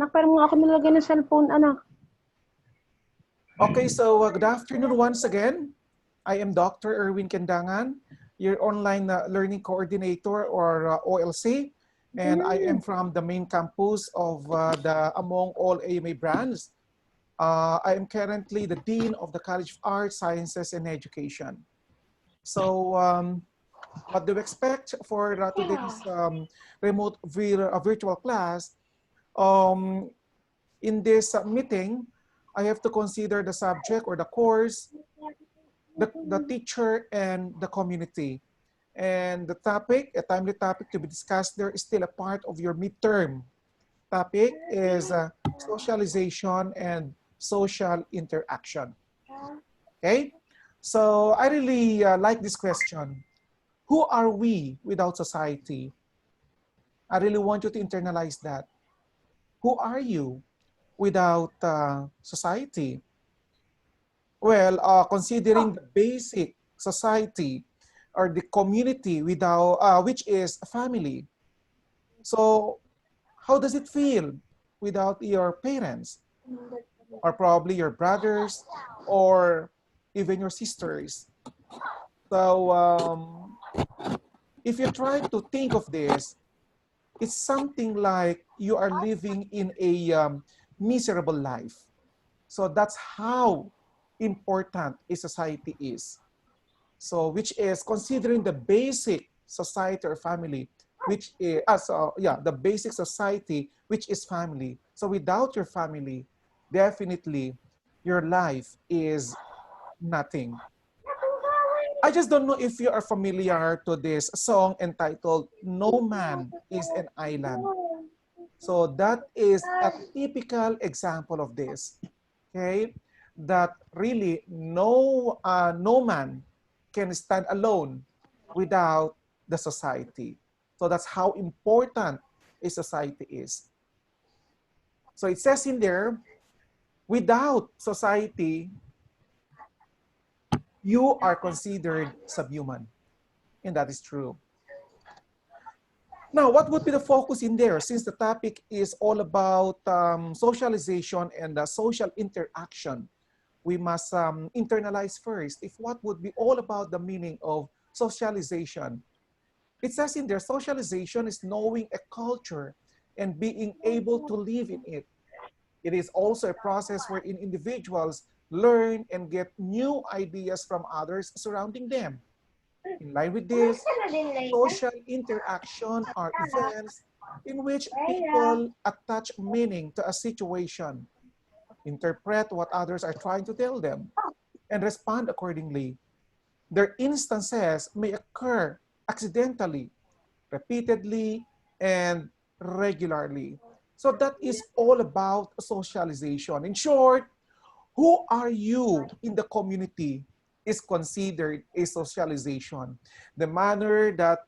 Anak, parang ako nilagay ng cellphone, anak. Okay, so good afternoon once again. I am Dr. Erwin Quendangan, your online learning coordinator or OLC, and I am from the main campus of the Among All AMA brands. I am currently the Dean of the College of Arts, Sciences, and Education. So what do we expect for today's remote virtual class? Um, in this meeting, I have to consider the subject or the course, the teacher, and the community. And the topic, a timely topic to be discussed there is still a part of your midterm. Topic is socialization and social interaction. Okay? So I really like this question. Who are we without society? I really want you to internalize that. Who are you without society? Well, considering the basic society or the community without, which is family. So how does it feel without your parents or probably your brothers or even your sisters? So if you try to think of this, it's something like you are living in a miserable life. So that's how important a society is. So which is considering the basic society or family, which is, the basic society, which is family. So without your family, definitely your life is nothing. I just don't know if you are familiar to this song entitled No Man is an Island. So that is a typical example of this, okay? That really no man can stand alone without the society. So that's how important a society is. So it says in there, without society, you are considered subhuman. And that is true. Now, what would be the focus in there? Since the topic is all about socialization and social interaction, we must internalize first if what would be all about the meaning of socialization. It says in there, socialization is knowing a culture and being able to live in it. It is also a process wherein individuals learn and get new ideas from others surrounding them. In line with this, social interaction are events in which people attach meaning to a situation, interpret what others are trying to tell them, and respond accordingly. Their instances may occur accidentally, repeatedly, and regularly. So that is all about socialization. In short, who are you in the community is considered a socialization. The manner that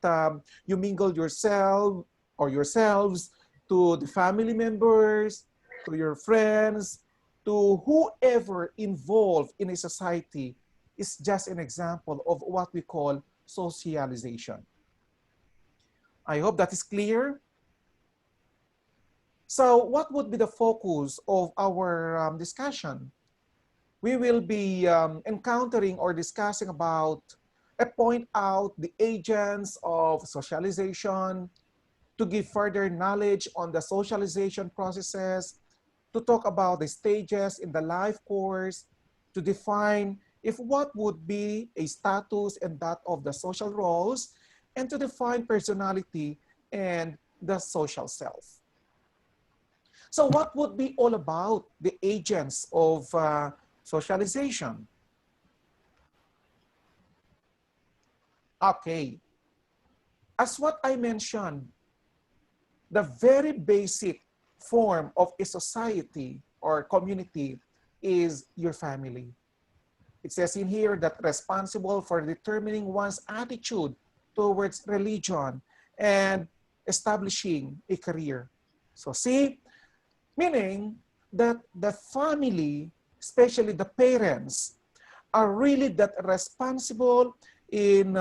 you mingle yourself or yourselves to the family members, to your friends, to whoever involved in a society is just an example of what we call socialization. I hope that is clear. So what would be the focus of our discussion? We will be encountering or discussing about point out the agents of socialization, to give further knowledge on the socialization processes, to talk about the stages in the life course, to define if what would be a status and that of the social roles, and to define personality and the social self. So what would be all about the agents of socialization? Okay. As what I mentioned, the very basic form of a society or community is your family. It says in here that responsible for determining one's attitude towards religion and establishing a career. So see, meaning that the family, especially the parents, are really that responsible in,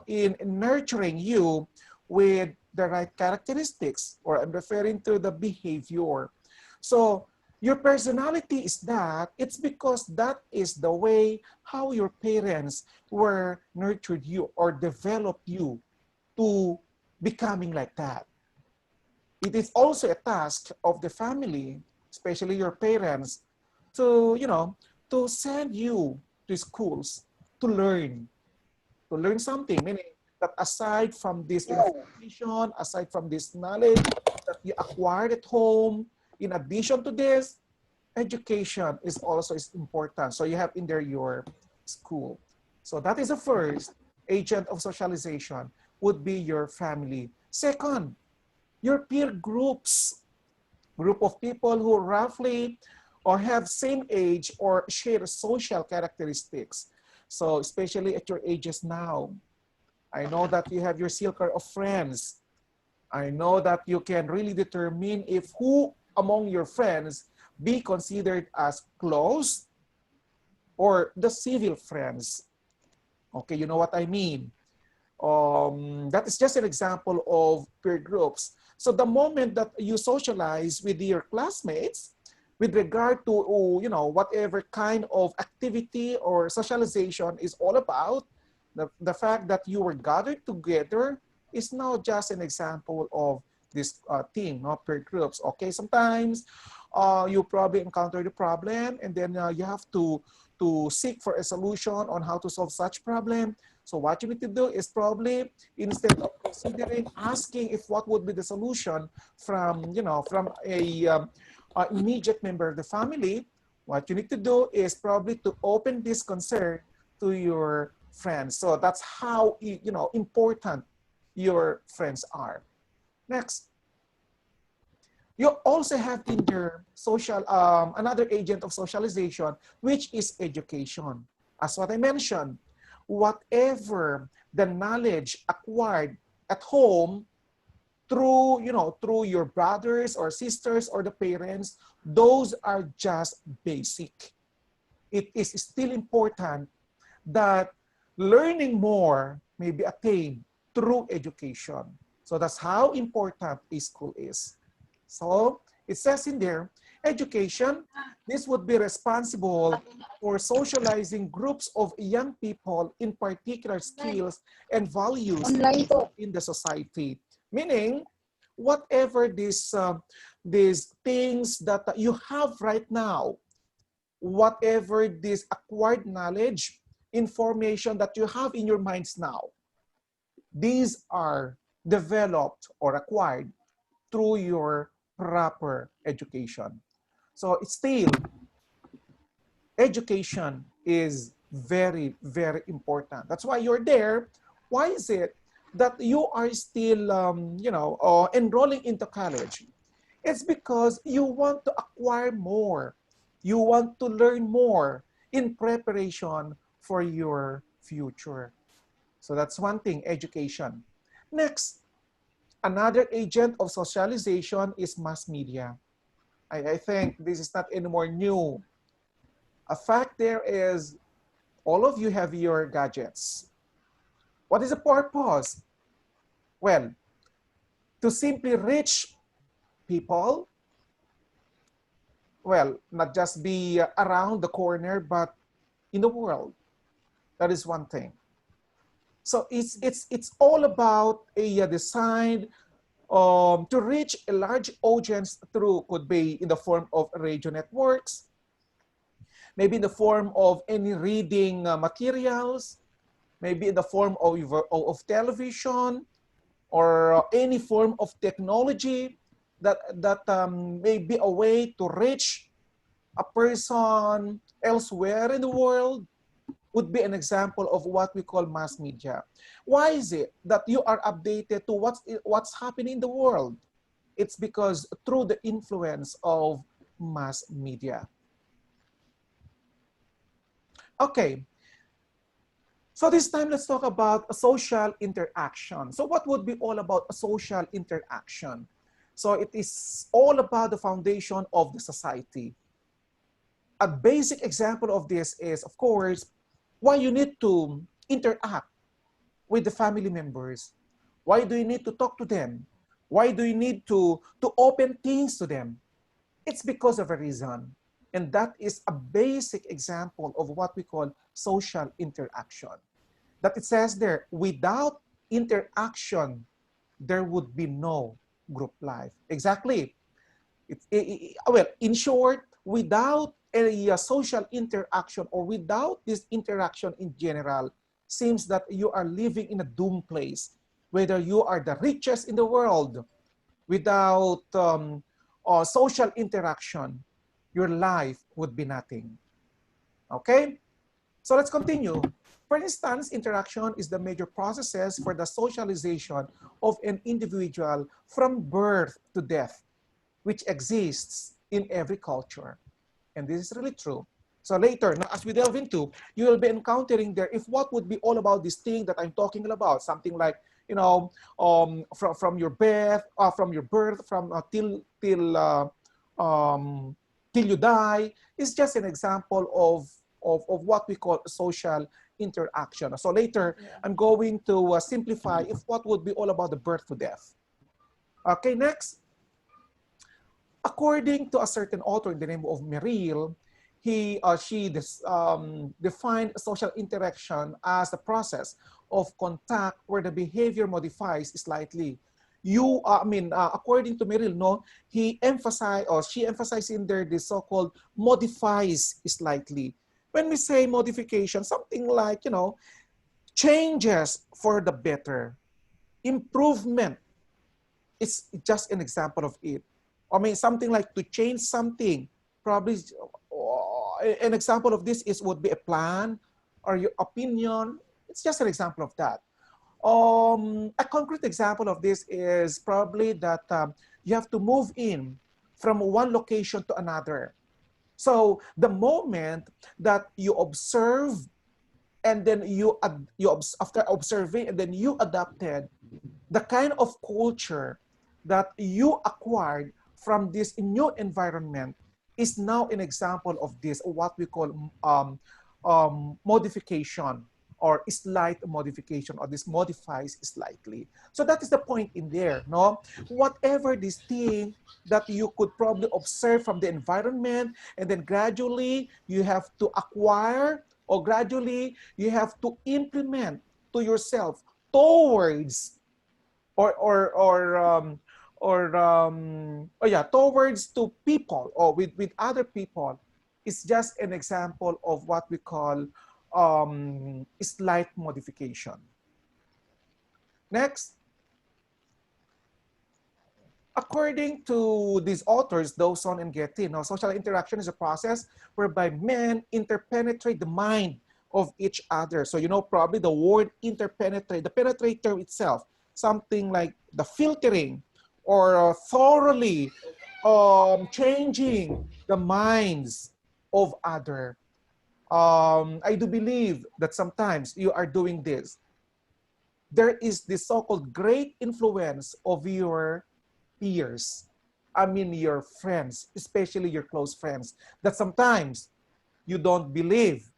in nurturing you with the right characteristics, or I'm referring to the behavior. So your personality is that, it's because that is the way how your parents were nurtured you or developed you to becoming like that. It is also a task of the family, especially your parents, to, to send you to schools to learn something, meaning that aside from this information, aside from this knowledge that you acquired at home, in addition to this, education is also is important. So you have in there your school. So that is the first agent of socialization would be your family. Second, your peer groups, group of people who roughly or have same age or share social characteristics. So especially at your ages now, I know that you have your circle of friends. I know that you can really determine if who among your friends be considered as close or the civil friends. Okay, you know what I mean. That is just an example of peer groups. So the moment that you socialize with your classmates, with regard to, whatever kind of activity or socialization is all about, the fact that you were gathered together is now just an example of this team, no, peer groups. Okay, sometimes you probably encounter the problem, and then you have to seek for a solution on how to solve such problem. So what you need to do is probably, instead of considering asking if what would be the solution from, from a immediate member of the family, what you need to do is probably to open this concern to your friends. So that's how, important your friends are. Next, you also have in your social, another agent of socialization, which is education. As what I mentioned, whatever the knowledge acquired at home through, through your brothers or sisters or the parents, those are just basic. It is still important that learning more may be attained through education. So that's how important a school is. So it says in there, education, this would be responsible for socializing groups of young people in particular skills and values in the society. Meaning, whatever these things that you have right now, whatever this acquired knowledge, information that you have in your minds now, these are developed or acquired through your proper education. So it's still, education is very, very important. That's why you're there. Why is it that you are still, enrolling into college? It's because you want to acquire more. You want to learn more in preparation for your future. So that's one thing, education. Next, another agent of socialization is mass media. I think this is not anymore new. A fact there is all of you have your gadgets. What is the purpose? Well, to simply reach people, well, not just be around the corner, but in the world. That is one thing. So it's all about a design to reach a large audience through, could be in the form of radio networks, maybe in the form of any reading materials, maybe in the form of television, or any form of technology that may be a way to reach a person elsewhere in the world, would be an example of what we call mass media. Why is it that you are updated to what's happening in the world? It's because through the influence of mass media. Okay, so this time let's talk about a social interaction. So what would be all about a social interaction? So it is all about the foundation of the society. A basic example of this is, of course, why you need to interact with the family members. Why do you need to talk to them? Why do you need to open things to them? It's because of a reason. And that is a basic example of what we call social interaction. That it says there, without interaction, there would be no group life. Exactly. Well, in short, without a social interaction or without this interaction in general, seems that you are living in a doomed place. Whether you are the richest in the world, without social interaction, your life would be nothing. Okay? So let's continue. For instance, interaction is the major processes for the socialization of an individual from birth to death, which exists in every culture. And this is really true. So later, now as we delve into, you will be encountering there if what would be all about this thing that I'm talking about, something like, you know, from your birth, till you die, is just an example of what we call social interaction. So later, I'm going to simplify if what would be all about the birth to death. Okay, next. According to a certain author in the name of Merrill, she defined social interaction as the process of contact where the behavior modifies slightly. According to Merrill, no, he emphasized or she emphasized in there the so-called modifies slightly. When we say modification, something like, changes for the better, improvement. It's just an example of it. I mean, something like to change something. Probably an example of this would be a plan or your opinion. It's just an example of that. A concrete example of this is probably that you have to move in from one location to another. So the moment that you observe and then after observing and then you adapted the kind of culture that you acquired from this new environment is now an example of this, what we call modification or slight modification, or this modifies slightly. So that is the point in there, no? Whatever this thing that you could probably observe from the environment, and then gradually you have to acquire, or gradually you have to implement to yourself towards towards to people or with other people, is just an example of what we call slight modification. Next. According to these authors, Dawson and Getty, social interaction is a process whereby men interpenetrate the mind of each other. So, probably the word interpenetrate, the penetrator itself, something like the filtering or thoroughly changing the minds of other. I do believe that sometimes you are doing this. There is this so-called great influence of your peers. I mean, your friends, especially your close friends, that sometimes you don't believe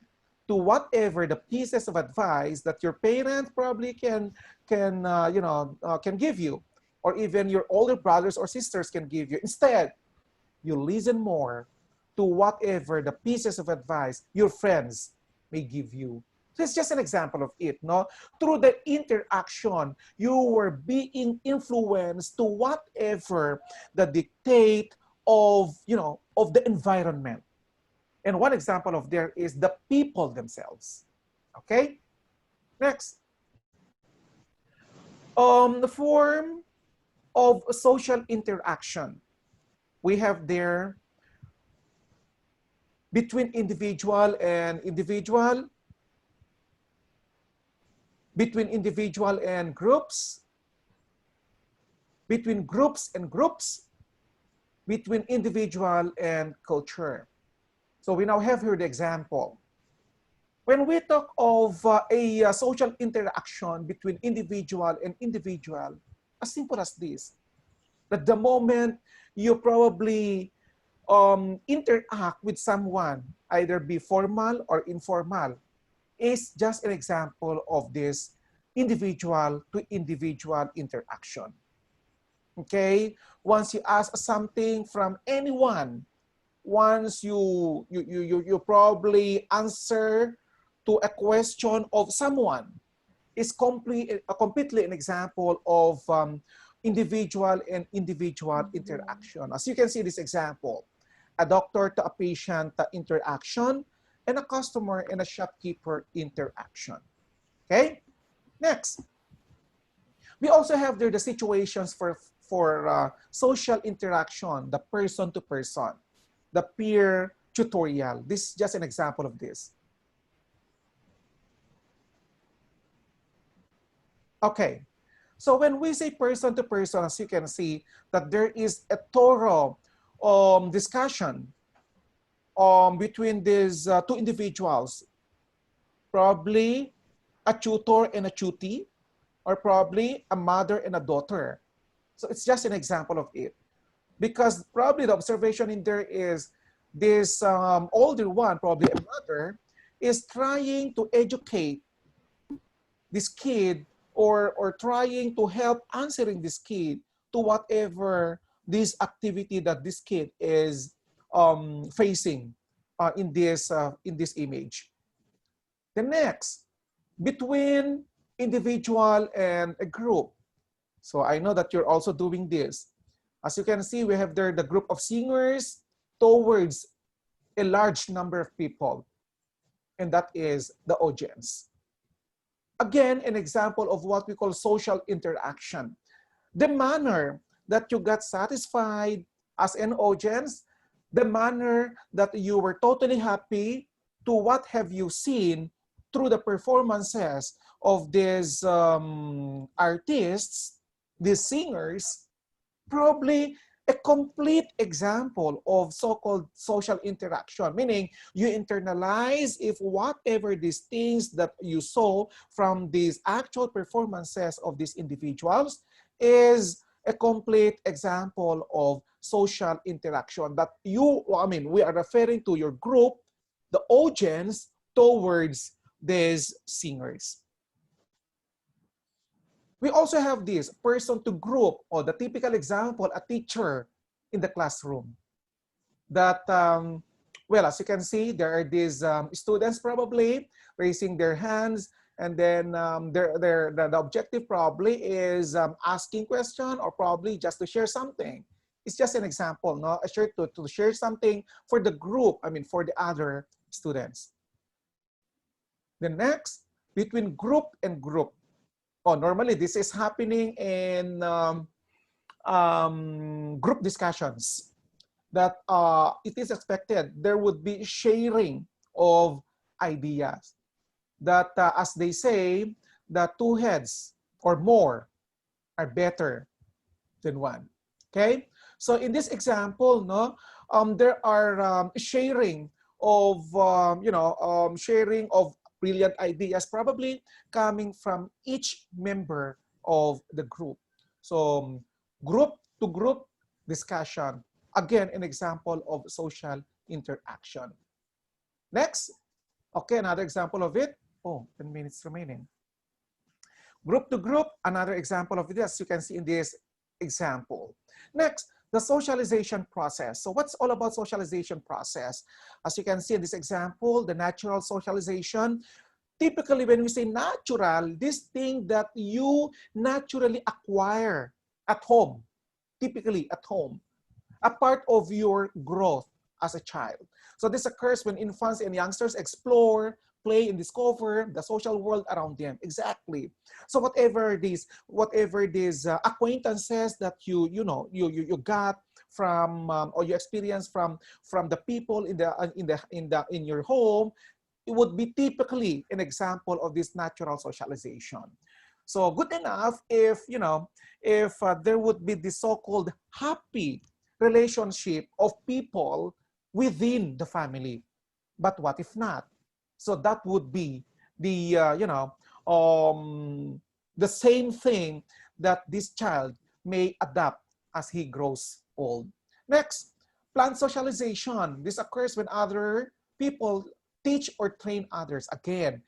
to whatever the pieces of advice that your parents probably can give you, or even your older brothers or sisters can give you. Instead, you listen more to whatever the pieces of advice your friends may give you. So it's just an example of it, no? Through the interaction, you were being influenced to whatever the dictate of the environment. And one example of there is the people themselves. Okay? Next. The form of social interaction. We have there between individual and individual, between individual and groups, between groups and groups, between individual and culture. So we now have here the example. When we talk of a social interaction between individual and individual, as simple as this, that the moment you probably interact with someone, either be formal or informal, is just an example of this individual to individual interaction. Okay? Once you ask something from anyone, once you probably answer to a question of someone, is completely an example of individual and individual interaction. As you can see this example, a doctor to a patient interaction, and a customer and a shopkeeper interaction. Okay? Next, we also have there the situations for social interaction, the person to person, the peer tutorial. This is just an example of this. Okay, so when we say person to person, as you can see, that there is a thorough discussion between these two individuals, probably a tutor and a tutee, or probably a mother and a daughter. So it's just an example of it. Because probably the observation in there is this older one, probably a mother, is trying to educate this kid or trying to help answering this kid to whatever this activity that this kid is facing in this image. The next, between individual and a group. So I know that you're also doing this. As you can see, we have there the group of singers towards a large number of people, and that is the audience. Again, an example of what we call social interaction. The manner that you got satisfied as an audience, the manner that you were totally happy to what have you seen through the performances of these artists, these singers, probably a complete example of so-called social interaction, meaning you internalize if whatever these things that you saw from these actual performances of these individuals is a complete example of social interaction that we are referring to your group, the audience, towards these singers. We also have this person to group, or the typical example, a teacher in the classroom. That, well, as you can see, there are these students probably raising their hands, and then the objective probably is asking question or probably just to share something. It's just an example, no? To share something for the group, for the other students. The next, between group and group. Oh, normally this is happening in group discussions, that it is expected there would be sharing of ideas, that as they say, that two heads or more are better than one. Okay, so in this example, no, there are sharing of sharing of brilliant ideas, probably coming from each member of the group. So group to group discussion, again, an example of social interaction. Next, okay, another example of it. Oh, 10 minutes remaining. Group to group, another example of this, you can see in this example. Next, the socialization process. So what's all about socialization process? As you can see in this example, the natural socialization. Typically, when we say natural, this thing that you naturally acquire at home, typically at home, a part of your growth as a child. So this occurs when infants and youngsters explore, play, and discover the social world around them. Exactly. So whatever these acquaintances that you got from or you experience from the people in your home, it would be typically an example of this natural socialization. So good enough if there would be this so-called happy relationship of people within the family. But what if not? So that would be the the same thing that this child may adapt as he grows old. Next, planned socialization. This occurs when other people teach or train others. Again,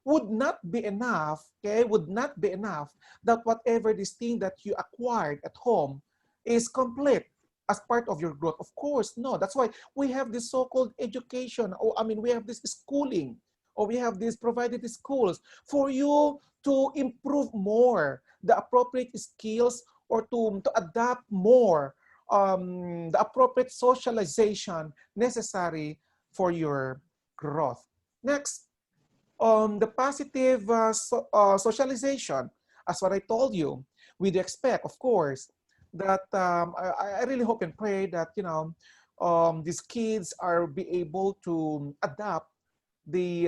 would not be enough, okay, would not be enough that whatever this thing that you acquired at home is complete as part of your growth. Of course, no. That's why we have this so-called education, or I mean, we have this schooling, or we have these provided schools for you to improve more the appropriate skills or to adapt more the appropriate socialization necessary for your growth. Next, the positive socialization, as what I told you, we'd expect, of course, that I really hope and pray that, you know, these kids are be able to adapt the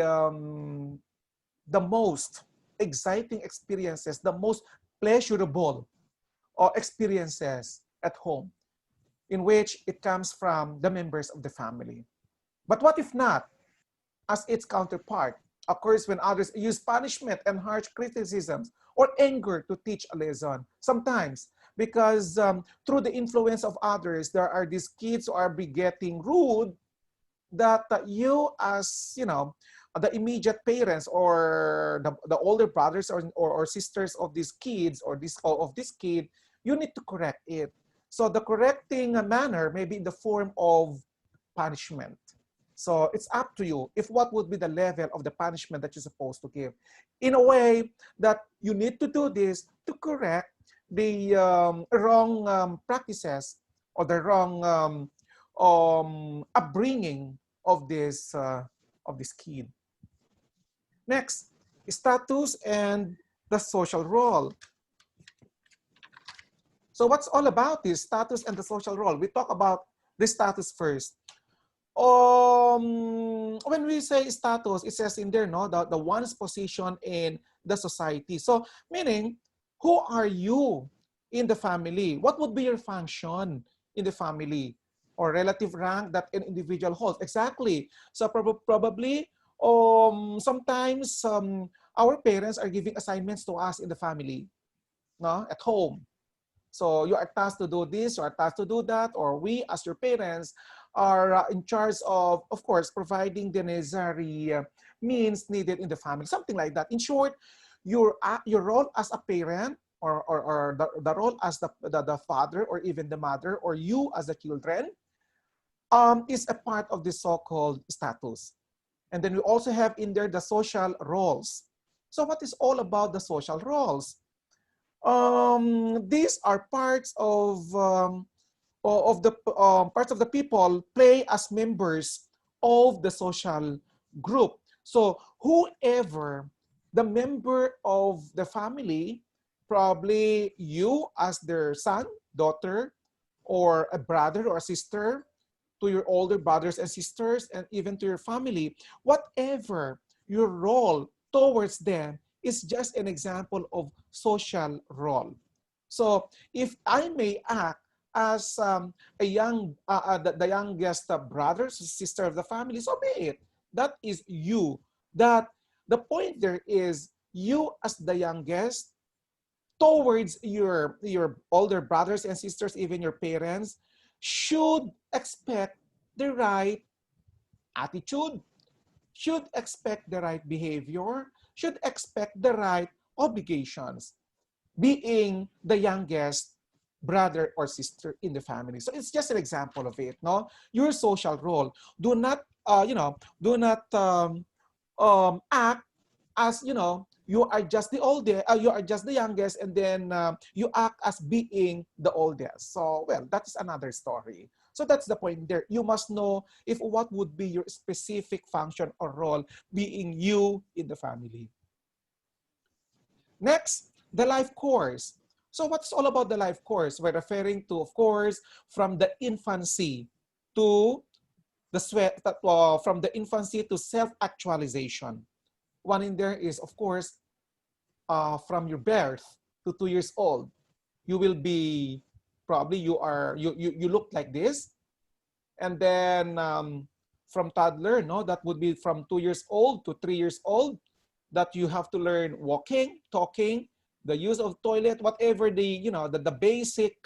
most exciting experiences, the most pleasurable experiences at home, in which it comes from the members of the family. But what if not? As its counterpart occurs when others use punishment and harsh criticisms or anger to teach a lesson. Sometimes, because through the influence of others, there are these kids who are getting rude that you as, you know, the immediate parents or the older brothers or sisters of these kids or of this kid, you need to correct it. So the correcting manner may be in the form of punishment. So it's up to you if what would be the level of the punishment that you're supposed to give. In a way that you need to do this to correct the wrong practices or the wrong upbringing of this kid. Next, status and the social role. So what's all about this status and the social role? We talk about the status first. When we say status, it says in there, no, the one's position in the society. So meaning, who are you in the family? What would be your function in the family? Or relative rank that an individual holds. Exactly. So probably, sometimes our parents are giving assignments to us in the family, no, at home. So you are tasked to do this, you are tasked to do that, or we as your parents are in charge of course, providing the necessary means needed in the family, something like that. In short, your role as a parent or the role as the father or even the mother or you as the children is a part of the so-called status. And then we also have in there the social roles. So what is all about the social roles? These are parts of the people play as members of the social group. So whoever the member of the family, probably you as their son, daughter, or a brother or a sister, to your older brothers and sisters, and even to your family, whatever your role towards them is just an example of social role. So if I may act as the youngest brother, sister of the family, so be it. That is you. That the point there is you as the youngest towards your older brothers and sisters, even your parents, should expect the right attitude, should expect the right behavior, should expect the right obligations, being the youngest brother or sister in the family. So it's just an example of it, no? Your social role. Do not, do not act as, you are just the oldest, you are just the youngest, and then you act as being the oldest. So, well, that is another story. So that's the point there. You must know if what would be your specific function or role being you in the family. Next, the life course. So what's all about the life course? We're referring to, of course, from the infancy to from the infancy to self-actualization. One in there is, of course, from your birth to 2 years old. You will be, probably you look like this. And then from toddler, no, that would be from 2 years old to 3 years old, that you have to learn walking, talking, the use of toilet, whatever the basic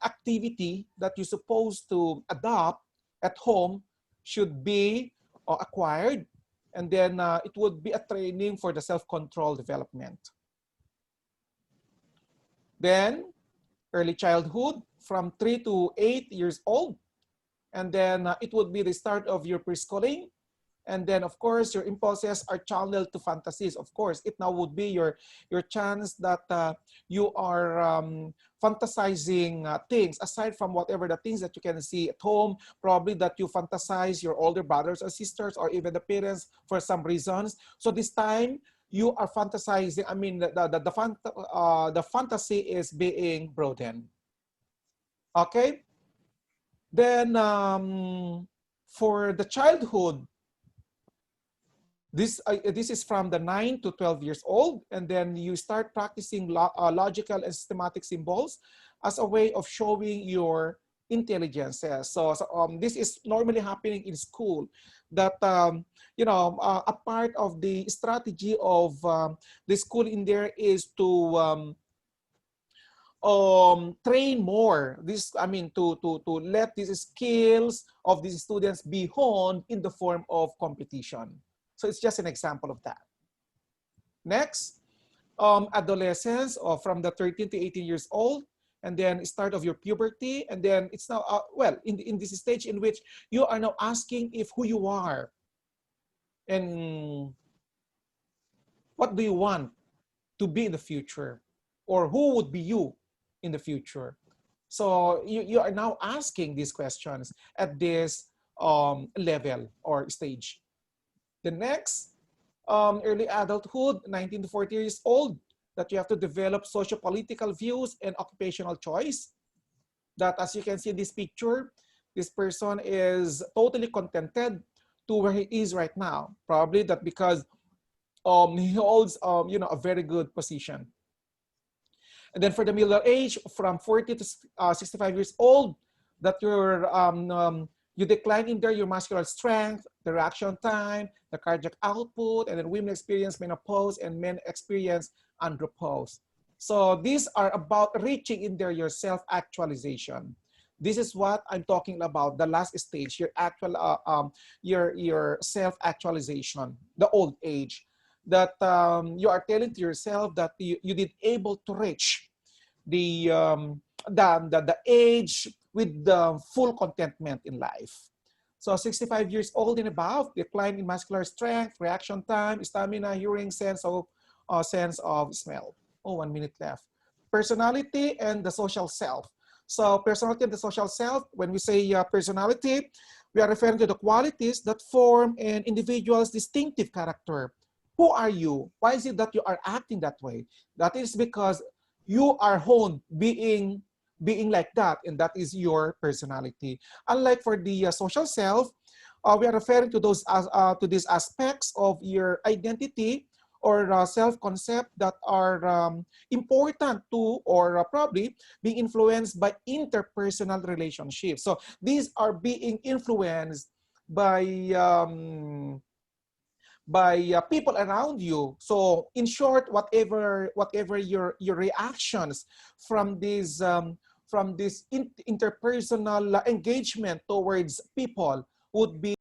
activity that you're supposed to adopt at home should be acquired And then it would be a training for the self-control development. Then early childhood from 3 to 8 years old. And then it would be the start of your preschooling. And then, of course, your impulses are channeled to fantasies. Of course, it now would be your chance that you are fantasizing things, aside from whatever the things that you can see at home, probably that you fantasize your older brothers or sisters or even the parents for some reasons. So this time, you are fantasizing, I mean, the fantasy is being broadened. Okay? Then, for the childhood, this is from the 9 to 12 years old, and then you start practicing logical and systematic symbols as a way of showing your intelligences. So this is normally happening in school, that a part of the strategy of the school in there is to train more to let these skills of these students be honed in the form of competition. So it's just an example of that. Next, adolescence, from the 13 to 18 years old, and then start of your puberty, and then it's now in this stage in which you are now asking if who you are and what do you want to be in the future, or who would be you in the future. So you are now asking these questions at this level or stage. The next, early adulthood, 19 to 40 years old, that you have to develop socio-political views and occupational choice. That, as you can see in this picture, this person is totally contented to where he is right now. Probably that because he holds a very good position. And then for the middle age, from 40 to 65 years old, that you decline in there your muscular strength, the reaction time, the cardiac output, and then women experience menopause and men experience andropause. So these are about reaching in there your self-actualization. This is what I'm talking about, the last stage, your actual, your self-actualization, the old age, that you are telling to yourself that you did able to reach the age with the full contentment in life. So 65 years old and above, decline in muscular strength, reaction time, stamina, hearing, sense of smell. Oh, 1 minute left. Personality and the social self. So personality and the social self, when we say personality, we are referring to the qualities that form an individual's distinctive character. Who are you? Why is it that you are acting that way? That is because you are honed being like that, and that is your personality. Unlike for the social self, we are referring to these aspects of your identity or self-concept that are important to, or probably being influenced by interpersonal relationships. So these are being influenced by people around you. So in short, whatever your reactions from this interpersonal engagement towards people would be